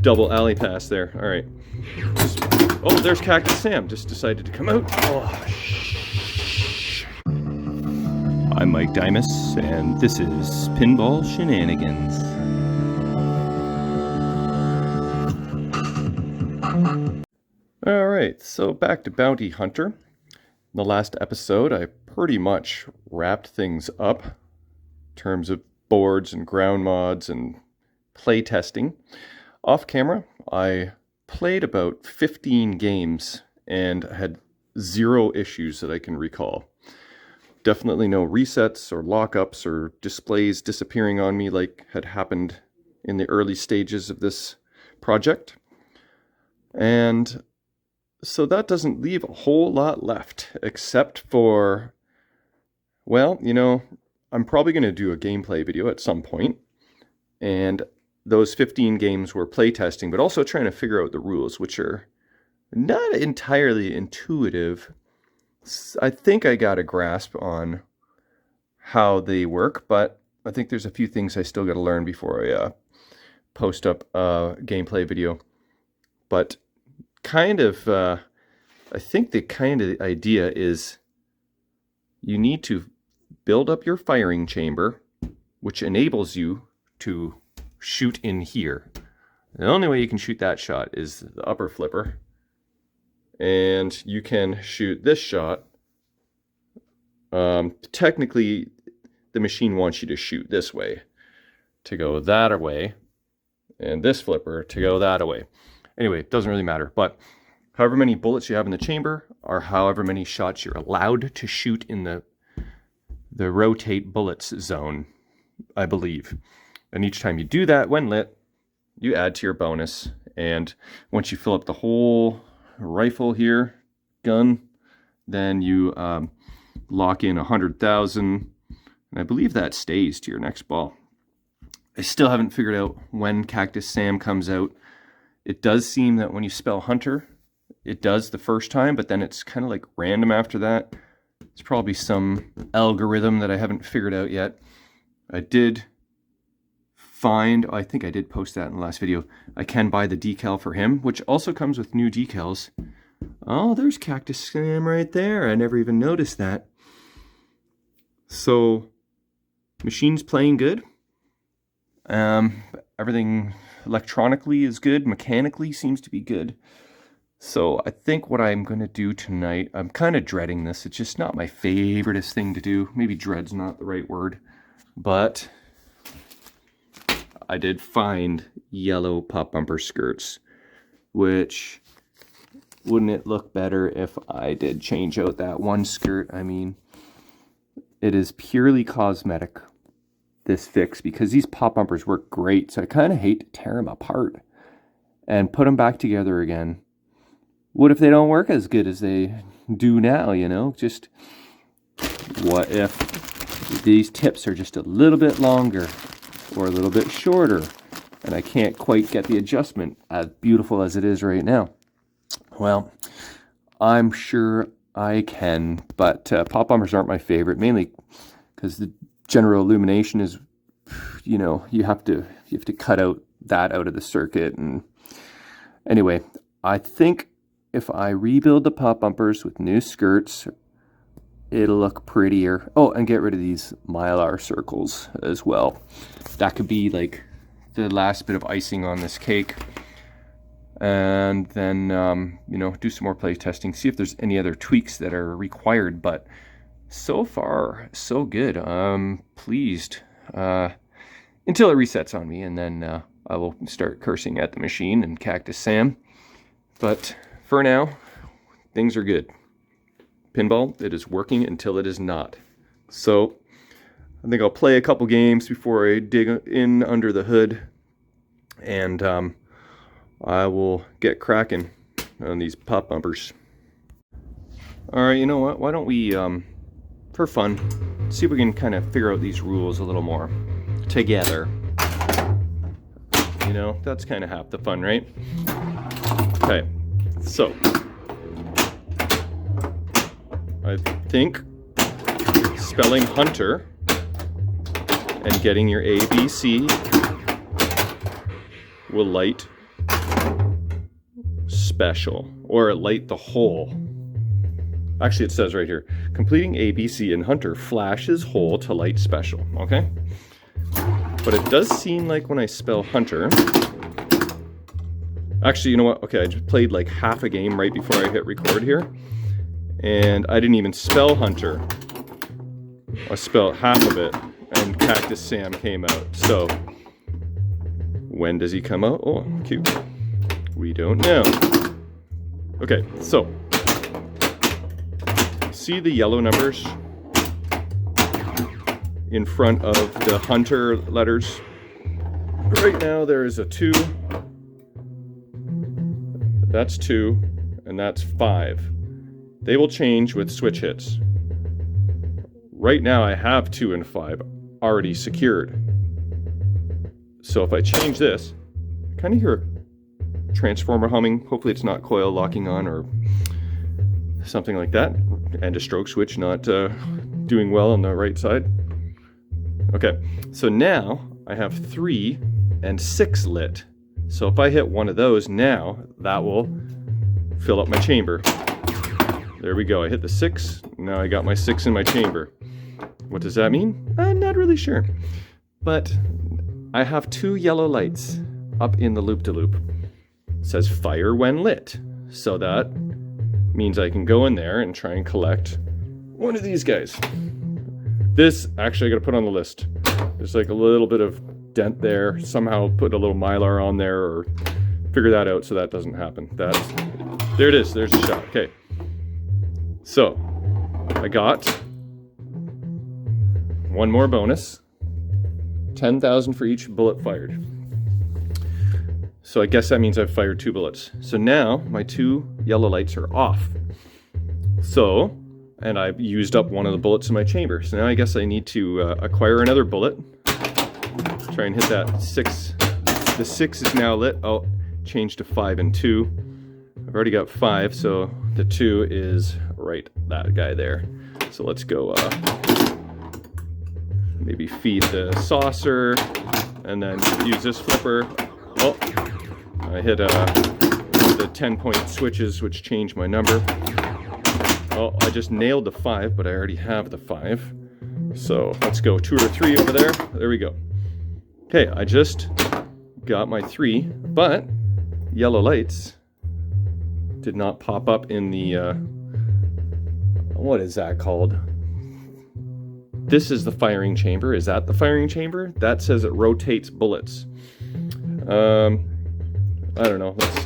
double alley pass there. All right. Oh, there's Cactus Sam. Just decided to come out. Oh, I'm Mike Dimas, and this is Pinball Shenanigans. All right, so back to Bounty Hunter. In the last episode, I pretty much wrapped things up in terms of boards and ground mods and play testing. Off camera, I played about 15 games and had 0 issues that I can recall. Definitely no resets or lockups or displays disappearing on me like had happened in the early stages of this project. And so that doesn't leave a whole lot left, except for, well, you know, I'm probably going to do a gameplay video at some point. And those 15 games were playtesting, but also trying to figure out the rules, which are not entirely intuitive. I think I got a grasp on how they work, but I think there's a few things I still got to learn before I post up a gameplay video. But kind of, I think the kind of idea is you need to build up your firing chamber, which enables you to shoot in here. The only way you can shoot that shot is the upper flipper. And you can shoot this shot. Technically, the machine wants you to shoot this way, to go that way, and this flipper to go that way. Anyway, it doesn't really matter, but however many bullets you have in the chamber are however many shots you're allowed to shoot in the rotate bullets zone, I believe. And each time you do that, when lit, you add to your bonus. And once you fill up the whole rifle here, gun, then you lock in 100,000, and I believe that stays to your next ball. I still haven't figured out when Cactus Sam comes out. It does seem that when you spell Hunter, it does the first time, but then it's kind of like random after that. It's probably some algorithm that I haven't figured out yet. I did find, I think I did post that in the last video, I can buy the decal for him, which also comes with new decals. Oh, there's Cactus Sam right there. I never even noticed that. So, machine's playing good. Everything electronically is good. Mechanically seems to be good. So I think what I'm going to do tonight, I'm kind of dreading this. It's just not my favoriteest thing to do. Maybe dread's not the right word. But I did find yellow pop bumper skirts, which, wouldn't it look better if I did change out that one skirt? I mean, it is purely cosmetic, this fix, because these pop bumpers work great, so I kind of hate to tear them apart and put them back together again. What if they don't work as good as they do now, you know? Just, what if these tips are just a little bit longer or a little bit shorter, and I can't quite get the adjustment as beautiful as it is right now? Well, I'm sure I can, but pop bumpers aren't my favorite, mainly because the general illumination is, you know, you have to cut out that out of the circuit. And anyway, I think if I rebuild the pop bumpers with new skirts, it'll look prettier. Oh, and get rid of these Mylar circles as well. That could be like the last bit of icing on this cake. And then, you know, do some more play testing, see if there's any other tweaks that are required. But so far, so good. I'm pleased. Until it resets on me, and then I will start cursing at the machine and Cactus Sam. But for now, things are good. Pinball, it is working until it is not. So I think I'll play a couple games before I dig in under the hood, and I will get cracking on these pop bumpers. Alright, you know what? Why don't we, for fun, see if we can kind of figure out these rules a little more together. You know, that's kind of half the fun, right? Okay, so I think spelling Hunter and getting your ABC will light special, or light the hole. Actually, it says right here, completing ABC in Hunter flashes hole to light special, okay? But it does seem like when I spell Hunter, actually, you know what? Okay, I just played like half a game right before I hit record here, and I didn't even spell Hunter. I spelled half of it, and Cactus Sam came out. So, when does he come out? Oh, cute. We don't know. Okay, so, see the yellow numbers in front of the Hunter letters? Right now there is a 2, that's 2, and that's 5. They will change with switch hits. Right now I have 2 and 5 already secured. So if I change this, I kind of hear a transformer humming. Hopefully it's not coil locking on or something like that. And a stroke switch not doing well on the right side. Okay, so now I have 3 and 6 lit. So if I hit one of those now, that will fill up my chamber. There we go, I hit the 6, now I got my 6 in my chamber. What does that mean? I'm not really sure. But I have 2 yellow lights up in the loop-de-loop. It says fire when lit. So that means I can go in there and try and collect one of these guys. This, actually I gotta put on the list. There's like a little bit of dent there. Somehow put a little Mylar on there or figure that out so that doesn't happen. There it is, there's a shot, okay. So, I got one more bonus. 10,000 for each bullet fired. So I guess that means I've fired 2 bullets. So now my 2 yellow lights are off. So, and I've used up one of the bullets in my chamber. So now I guess I need to acquire another bullet. Try and hit that 6. The 6 is now lit. Oh, changed to 5 and 2. I've already got 5, so the 2 is right, that guy there. So let's go maybe feed the saucer and then use this flipper. Oh, I hit the 10-point switches, which change my number. Oh, I just nailed the 5, but I already have the 5. So let's go 2 or 3 over there. There we go. Okay, I just got my 3, but yellow lights did not pop up in the, what is that called? This is the firing chamber. Is that the firing chamber? That says it rotates bullets. I don't know. Let's,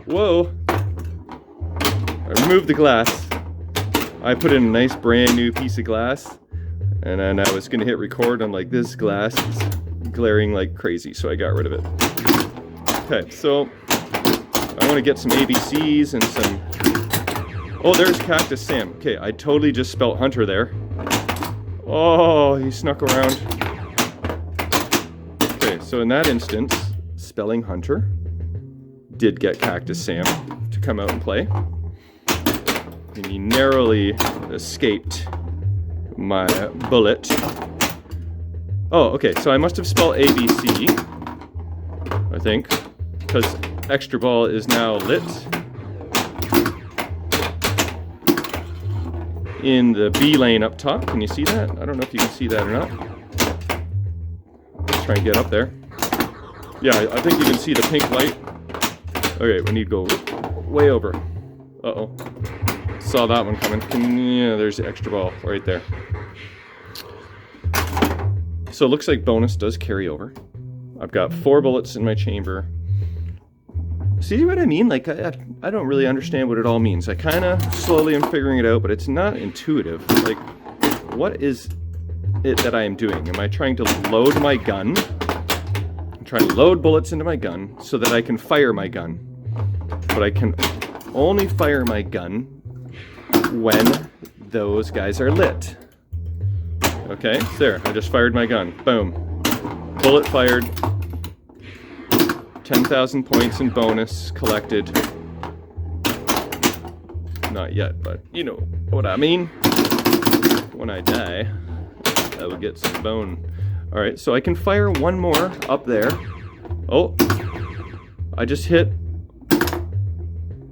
whoa. I removed the glass. I put in a nice brand new piece of glass. And then I was gonna hit record. I'm like, this glass is glaring like crazy. So I got rid of it. Okay, so I want to get some ABCs and some... Oh, there's Cactus Sam. Okay, I totally just spelt Hunter there. Oh, he snuck around. Okay, so in that instance, spelling Hunter did get Cactus Sam to come out and play. And he narrowly escaped my bullet. Oh, okay, so I must have spelled ABC, I think, because extra ball is now lit in the B lane up top. Can you see that? I don't know if you can see that or not. Let's try and get up there. Yeah, I think you can see the pink light. Okay, we need to go way over. Uh-oh. Saw that one coming. Yeah, there's the extra ball right there. So it looks like bonus does carry over. I've got 4 bullets in my chamber. See what I mean? Like, I don't really understand what it all means. I kind of slowly am figuring it out, but it's not intuitive. Like, what is it that I am doing? Am I trying to load my gun? I'm trying to load bullets into my gun so that I can fire my gun. But I can only fire my gun when those guys are lit. Okay, there, I just fired my gun. Boom. Bullet fired. 10,000 points in bonus collected. Not yet, but you know what I mean. When I die, I will get some bone. Alright, so I can fire one more up there. Oh, I just hit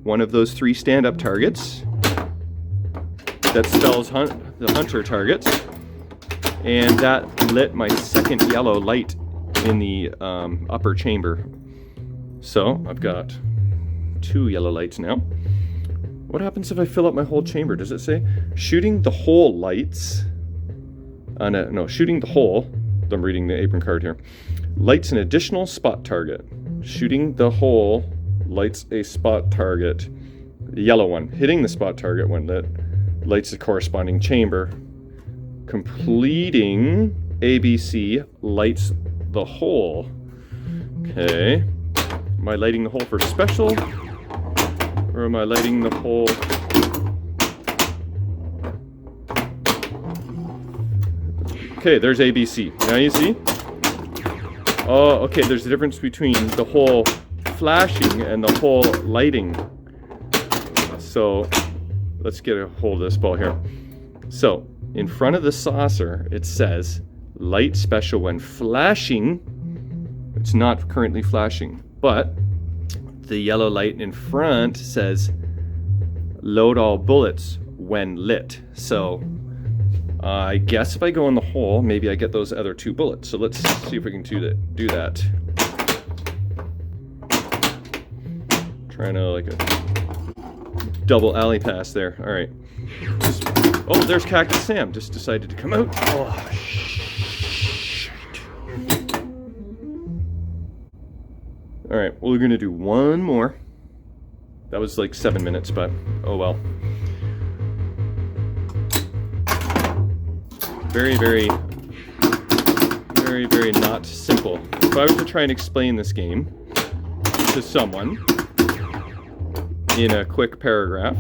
one of those 3 stand-up targets that spells the Hunter targets, and that lit my second yellow light in the upper chamber. So I've got 2 yellow lights now. What happens if I fill up my whole chamber? Does it say shooting the hole lights? No, shooting the hole. I'm reading the apron card here. Lights an additional spot target. Shooting the hole lights a spot target. The yellow one. Hitting the spot target when lit lights the corresponding chamber. Completing ABC lights the hole. Okay. Am I lighting the hole for special? Or am I lighting the hole? Okay, there's ABC. Now you see? Oh, okay, there's a difference between the hole flashing and the hole lighting. So, let's get a hold of this ball here. So, in front of the saucer, it says, light special when flashing. It's not currently flashing, but the yellow light in front says, load all bullets when lit. So, I guess if I go in the hole, maybe I get those other 2 bullets. So let's see if we can do that. Trying to like a double alley pass there. All right. Oh, there's Cactus Sam. Just decided to come out. Oh, shit. All right. Well, we're gonna do one more. That was like 7 minutes, but oh well. Very, very, very, very not simple. If I were to try and explain this game to someone in a quick paragraph,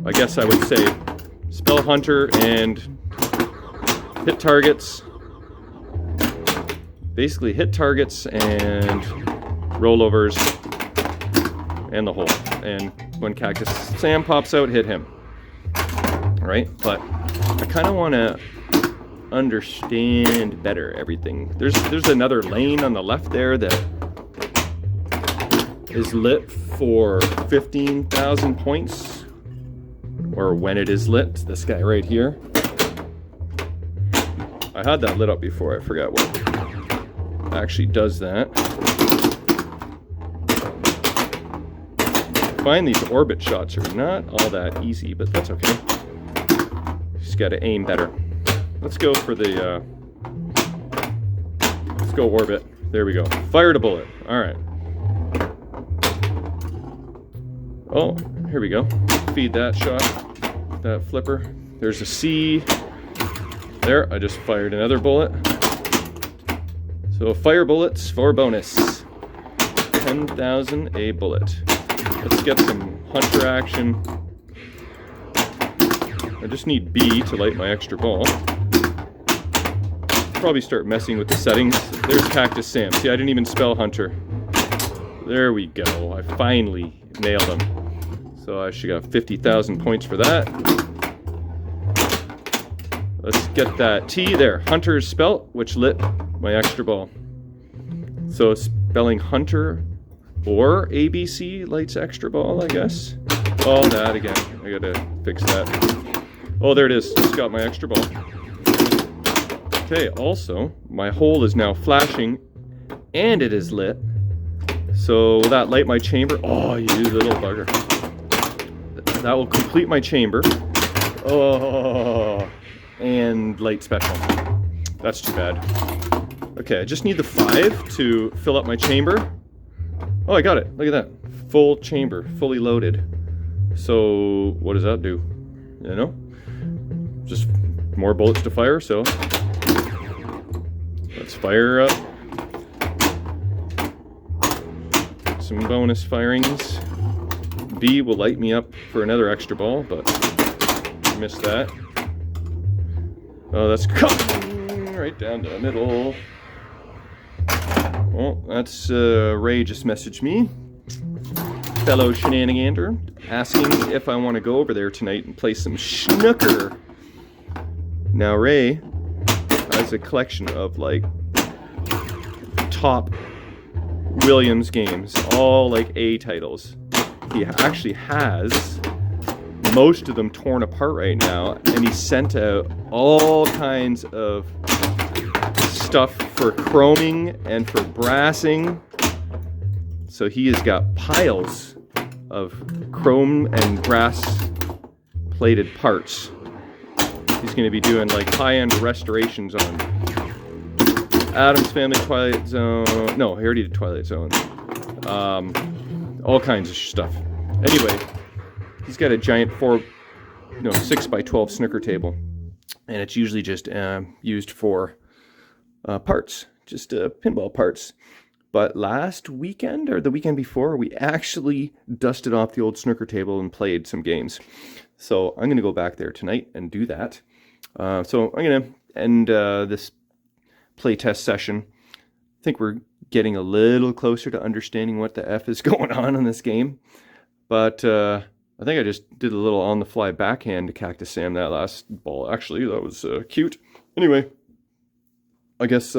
I guess I would say spell Hunter and hit targets. Basically hit targets and rollovers and the hole. And when Cactus Sam pops out, hit him. Right? But I kind of want to understand better everything. There's another lane on the left there that is lit for 15,000 points, or when it is lit. This guy right here. I had that lit up before. I forgot what actually does that. Find these orbit shots are not all that easy, but that's okay. Just got to aim better. Let's go for the, let's go orbit. There we go. Fired a bullet. All right. Oh, here we go. Feed that shot, that flipper. There's a C. There, I just fired another bullet. So fire bullets for bonus. 10,000 a bullet. Let's get some Hunter action. I just need B to light my extra ball. Probably start messing with the settings. There's Cactus Sam. See, I didn't even spell Hunter. There we go. I finally nailed him. So I should got 50,000 points for that. Let's get that T there. Hunter is spelt, which lit my extra ball. So spelling Hunter or ABC lights extra ball, I guess. Oh, that again. I gotta fix that. Oh, there it is. Just got my extra ball. Okay, also, my hole is now flashing and it is lit. So will that light my chamber? Oh, you little bugger. That will complete my chamber. Oh, and light special. That's too bad. Okay, I just need the 5 to fill up my chamber. Oh, I got it. Look at that. Full chamber, fully loaded. So what does that do? You know? Just more bullets to fire, so let's fire up some bonus firings. B will light me up for another extra ball, but I missed that. Oh, that's coming right down the middle. Well, that's Ray just messaged me, fellow shenanigander, asking if I want to go over there tonight and play some snooker. Now Ray has a collection of like top Williams games, all like A titles. he actually has most of them torn apart right now, and he sent out all kinds of stuff for chroming and for brassing. So he has got piles of chrome and brass plated parts. He's going to be doing like high-end restorations on Addams Family, Twilight Zone. No, he already did Twilight Zone. All kinds of stuff. Anyway, he's got a giant 6 by 12 snooker table, and it's usually just used for parts, just pinball parts. But last weekend or the weekend before, we actually dusted off the old snooker table and played some games. So I'm going to go back there tonight and do that. So I'm going to end this playtest session. I think we're getting a little closer to understanding what the F is going on in this game. But I think I just did a little on-the-fly backhand to Cactus Sam that last ball. Actually, that was cute. Anyway, I guess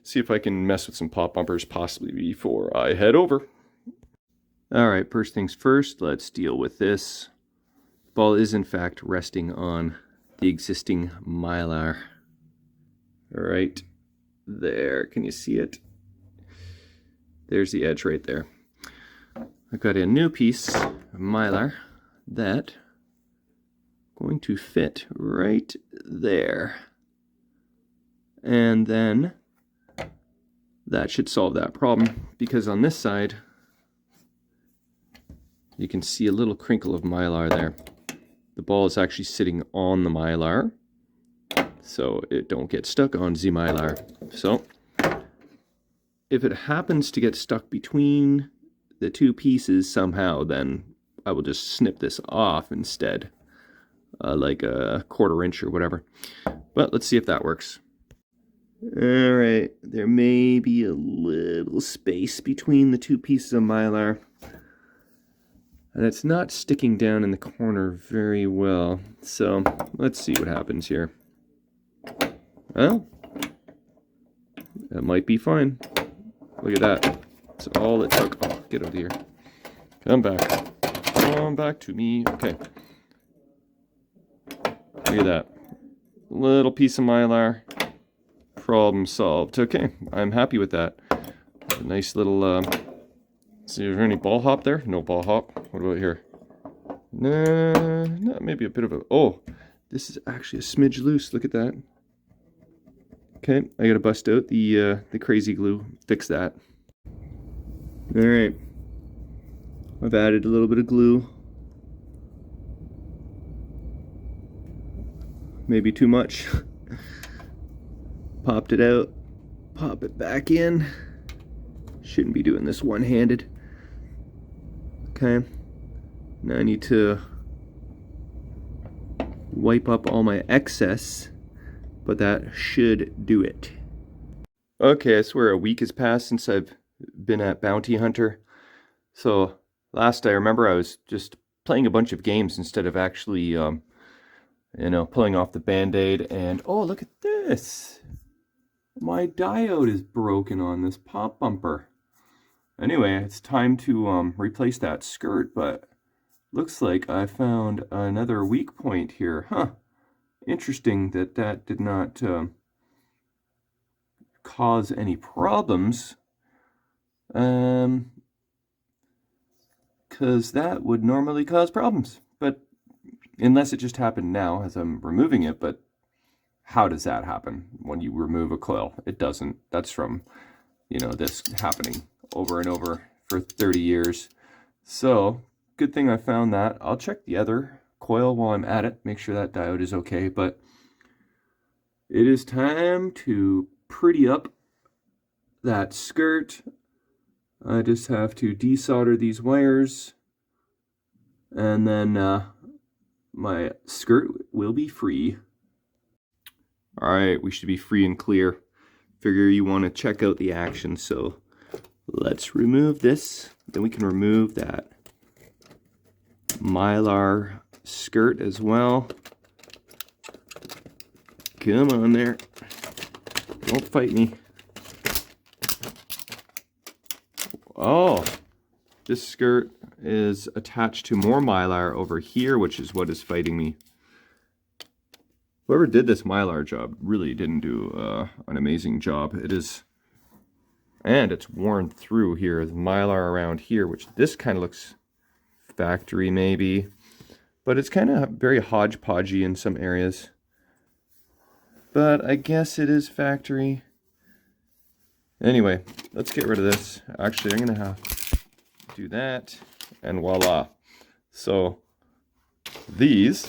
see if I can mess with some pop bumpers possibly before I head over. All right, first things first, let's deal with this. The ball is in fact resting on the existing Mylar. Right there, can you see it? There's the edge right there. I've got a new piece of Mylar that going to fit right there. And then that should solve that problem, because on this side you can see a little crinkle of Mylar there. The ball is actually sitting on the Mylar, so it don't get stuck on the Mylar. So if it happens to get stuck between the two pieces somehow, then I will just snip this off instead, like a 1/4 inch or whatever. But let's see if that works. Alright, there may be a little space between the two pieces of Mylar, and it's not sticking down in the corner very well, so let's see what happens here. Well, that might be fine. Look at that. That's all it took. Oh, get over here. Come back. Come back to me. Okay. Look at that. Little piece of Mylar. Problem solved. Okay, I'm happy with that. A nice little, see, is there any ball hop there? No ball hop. What about here? Nah, maybe a bit of a, oh, this is actually a smidge loose. Look at that. Okay, I gotta bust out the crazy glue, fix that. Alright, I've added a little bit of glue. Maybe too much. Popped it out, pop it back in. Shouldn't be doing this one-handed. Okay, now I need to wipe up all my excess, but that should do it. Okay, I swear a week has passed since I've been at Bounty Hunter. So last I remember I was just playing a bunch of games instead of actually, you know, pulling off the Band-Aid. And oh, look at this! My diode is broken on this pop bumper. Anyway, it's time to replace that skirt, but looks like I found another weak point here. Huh. Interesting that that did not cause any problems. Because that would normally cause problems. But unless it just happened now as I'm removing it, but how does that happen when you remove a coil? It doesn't. That's from, you know, this happening over and over for 30 years. So, good thing I found that. I'll check the other coil while I'm at it, make sure that diode is okay, but it is time to pretty up that skirt. I just have to desolder these wires, and then my skirt will be free. Alright, we should be free and clear. Figure you want to check out the action, so let's remove this. Then we can remove that Mylar skirt as well. Come on there. Don't fight me. Oh, this skirt is attached to more Mylar over here, which is what is fighting me. Whoever did this Mylar job really didn't do an amazing job. It is, and it's worn through here. The Mylar around here, which this kind of looks factory maybe, but it's kind of very hodgepodgey in some areas. But I guess it is factory. Anyway, let's get rid of this. Actually, I'm gonna have to do that, and voila. So these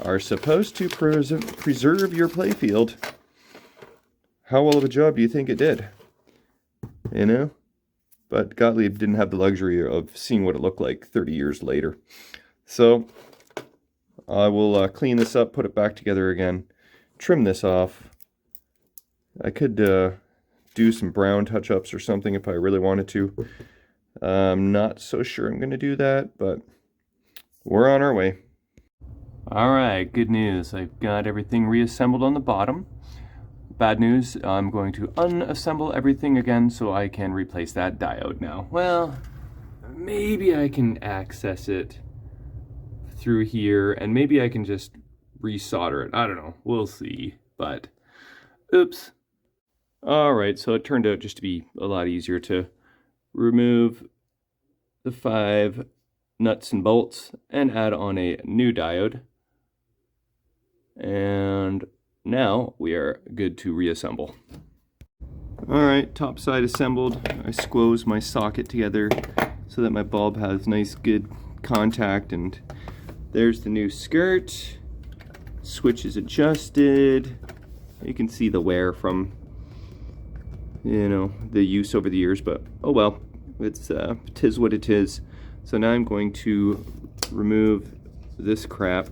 are supposed to preserve your playfield. How well of a job do you think it did? You know? But Gottlieb didn't have the luxury of seeing what it looked like 30 years later. So I will clean this up, put it back together again, trim this off. I could do some brown touch-ups or something if I really wanted to. I'm not so sure I'm going to do that, but we're on our way. Alright, good news. I've got everything reassembled on the bottom. Bad news, I'm going to unassemble everything again so I can replace that diode now. Well, maybe I can access it through here, and maybe I can just resolder it. I don't know. We'll see. But, oops. Alright, so it turned out just to be a lot easier to remove the 5 nuts and bolts and add on a new diode. And now we are good to reassemble. Alright, top side assembled. I squoze my socket together so that my bulb has nice good contact, and there's the new skirt. Switch is adjusted. You can see the wear from, you know, the use over the years, but oh well, it's tis what it is. So now I'm going to remove this crap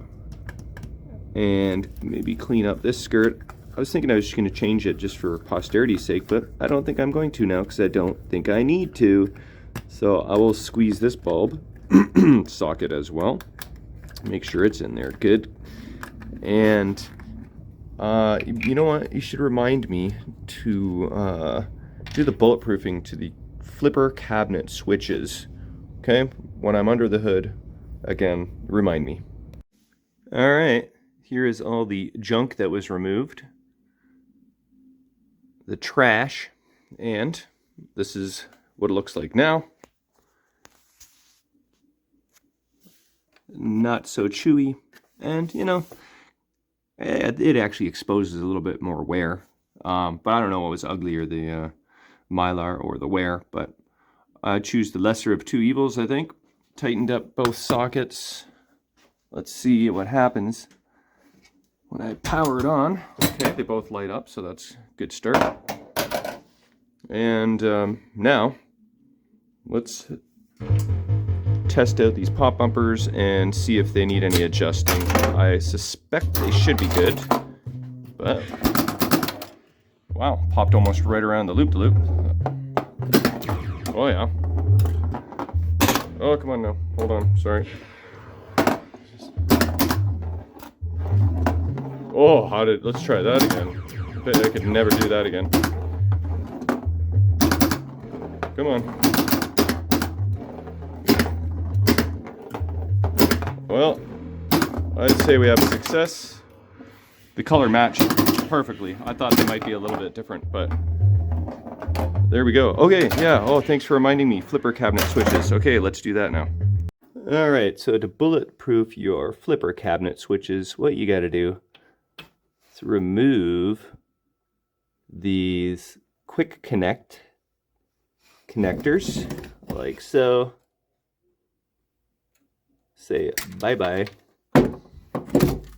and maybe clean up this skirt. I was thinking I was just going to change it just for posterity's sake, but I don't think I'm going to now because I don't think I need to. So I will squeeze this bulb socket as well. Make sure it's in there good. And you know what? You should remind me to do the bulletproofing to the flipper cabinet switches. Okay? When I'm under the hood, again, remind me. Alright. Here is all the junk that was removed, the trash, and this is what it looks like now. Not so chewy, and you know, it actually exposes a little bit more wear, but I don't know what was uglier, the Mylar or the wear, but I choose the lesser of two evils, I think. Tightened up both sockets. Let's see what happens when I power it on. Okay, they both light up, so that's a good start. And now, let's test out these pop bumpers and see if they need any adjusting. I suspect they should be good, but wow, popped almost right around the loop-de-loop. Oh yeah. Oh, come on now. Hold on, sorry. Oh, let's try that again. I bet I could never do that again. Come on. Well, I'd say we have a success. The color matched perfectly. I thought they might be a little bit different, but there we go. Okay, yeah. Oh, thanks for reminding me. Flipper cabinet switches. Okay, let's do that now. All right, so to bulletproof your flipper cabinet switches, what you got to do is remove these quick connect connectors, like so. Say bye-bye.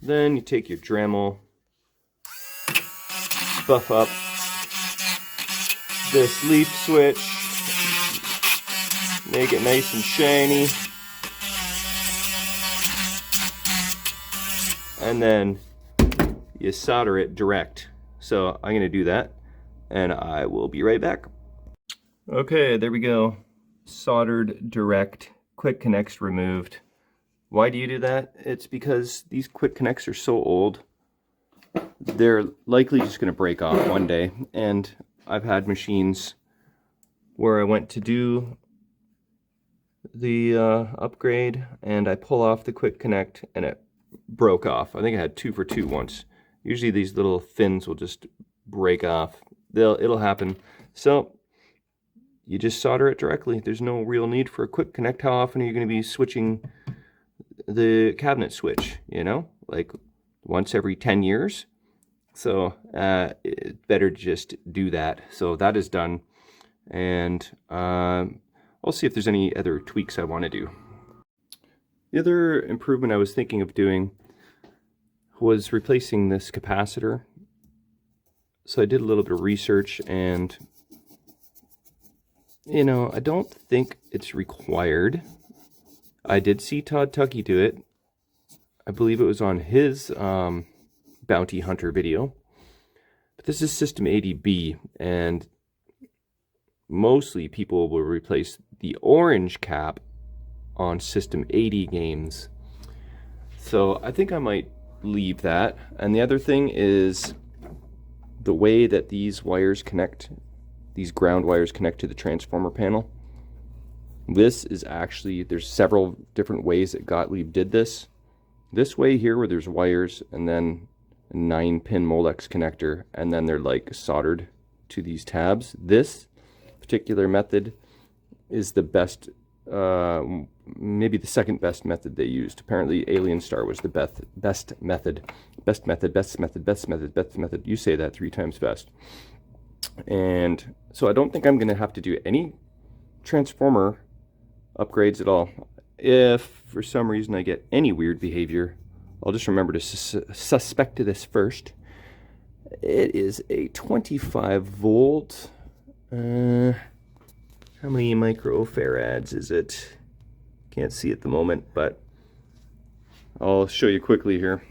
Then you take your Dremel, buff up this leaf switch, make it nice and shiny, and then you solder it direct. So I'm going to do that, and I will be right back. Okay, there we go. Soldered direct, quick connects removed. Why do you do that? It's because these quick connects are so old, they're likely just going to break off one day. And I've had machines where I went to do the upgrade, and I pull off the quick connect, and it broke off. I think I had 2 for 2 once. Usually these little fins will just break off. It'll happen. So you just solder it directly. There's no real need for a quick connect. How often are you going to be switching the cabinet switch? You know, like once every 10 years. So it's better to just do that. So that is done, and I'll see if there's any other tweaks I want to do. The other improvement I was thinking of doing was replacing this capacitor. So I did a little bit of research, and you know, I don't think it's required. I did see Todd Tuckey do it. I believe it was on his Bounty Hunter video. But this is System 80B, and mostly people will replace the orange cap on System 80 games. So I think I might leave that. And the other thing is the way that these wires connect, these ground wires connect to the transformer panel. This is actually, there's several different ways that Gottlieb did this. This way here where there's wires and then a 9-pin Molex connector, and then they're like soldered to these tabs. This particular method is the best, maybe the second best method they used. Apparently Alien Star was the best method. Best method, best method, best method, best method. You say that 3 times fast. And so I don't think I'm going to have to do any transformer upgrades at all. If for some reason I get any weird behavior, I'll just remember to suspect this first. It is a 25 volt. How many microfarads is it? Can't see at the moment, but I'll show you quickly here.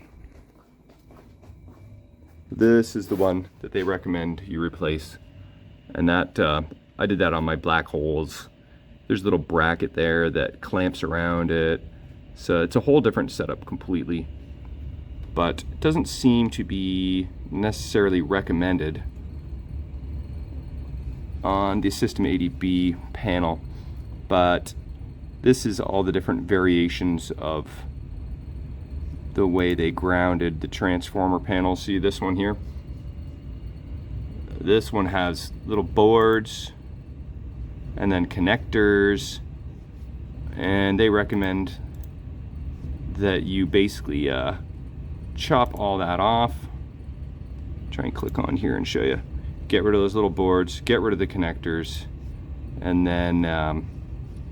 This is the one that they recommend you replace. And that, I did that on my black holes. There's a little bracket there that clamps around it. So it's a whole different setup completely. But it doesn't seem to be necessarily recommended on the System 80B panel. But this is all the different variations of the way they grounded the transformer panel. See this one here? This one has little boards and then connectors, and they recommend that you basically chop all that off. Try and click on here and show you. Get rid of those little boards, get rid of the connectors, and then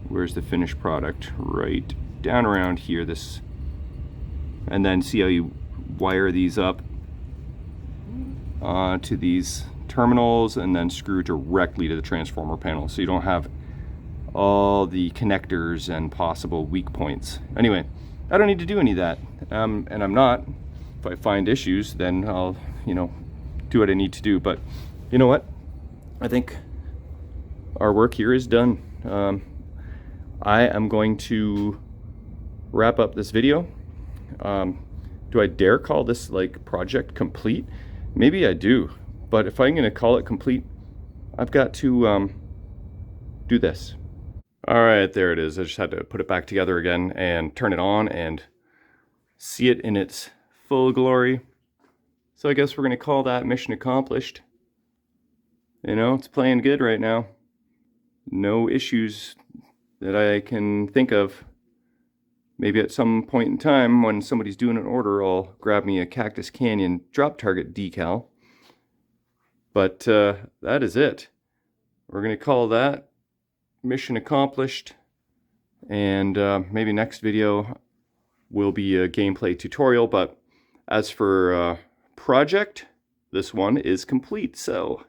where's the finished product? Right down around here. This, and then see how you wire these up to these terminals and then screw directly to the transformer panel, so you don't have all the connectors and possible weak points. Anyway, I don't need to do any of that, and I'm not. If I find issues, then I'll, you know, do what I need to do. But you know what? I think our work here is done. I am going to wrap up this video. Do I dare call this like project complete? Maybe I do, but if I'm going to call it complete, I've got to do this. All right, there it is. I just had to put it back together again and turn it on and see it in its full glory. So I guess we're going to call that mission accomplished. You know, it's playing good right now. No issues that I can think of. Maybe at some point in time when somebody's doing an order, I'll grab me a Cactus Canyon drop target decal. But that is it. We're going to call that mission accomplished. And maybe next video will be a gameplay tutorial. But as for project, this one is complete. So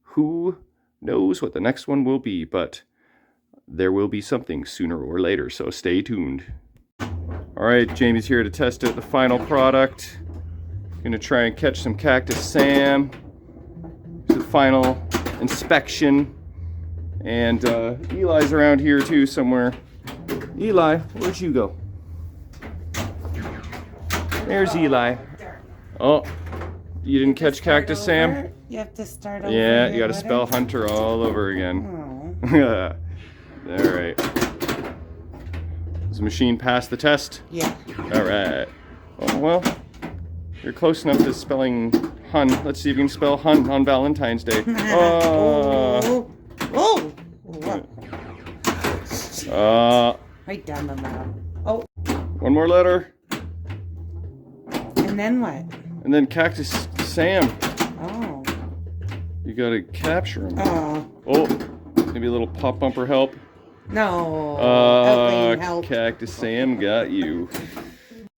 who knows what the next one will be. But there will be something sooner or later. So stay tuned. Alright, Jamie's here to test out the final product. Gonna try and catch some Cactus Sam. The final inspection. And Eli's around here too somewhere. Eli, where'd you go? There's Eli. Oh, you didn't catch Cactus Sam? You have to start over. Yeah, you gotta spell Hunter all over again. Oh. Alright. the machine pass the test? Yeah. All right. Oh, well, you're close enough to spelling Hun. Let's see if you can spell Hun on Valentine's Day. Oh. Right down the middle. Oh. One more letter. And then what? And then Cactus Sam. Oh. You gotta capture him. Oh. Oh, maybe a little pop bumper help. No. Help. Cactus Sam got you.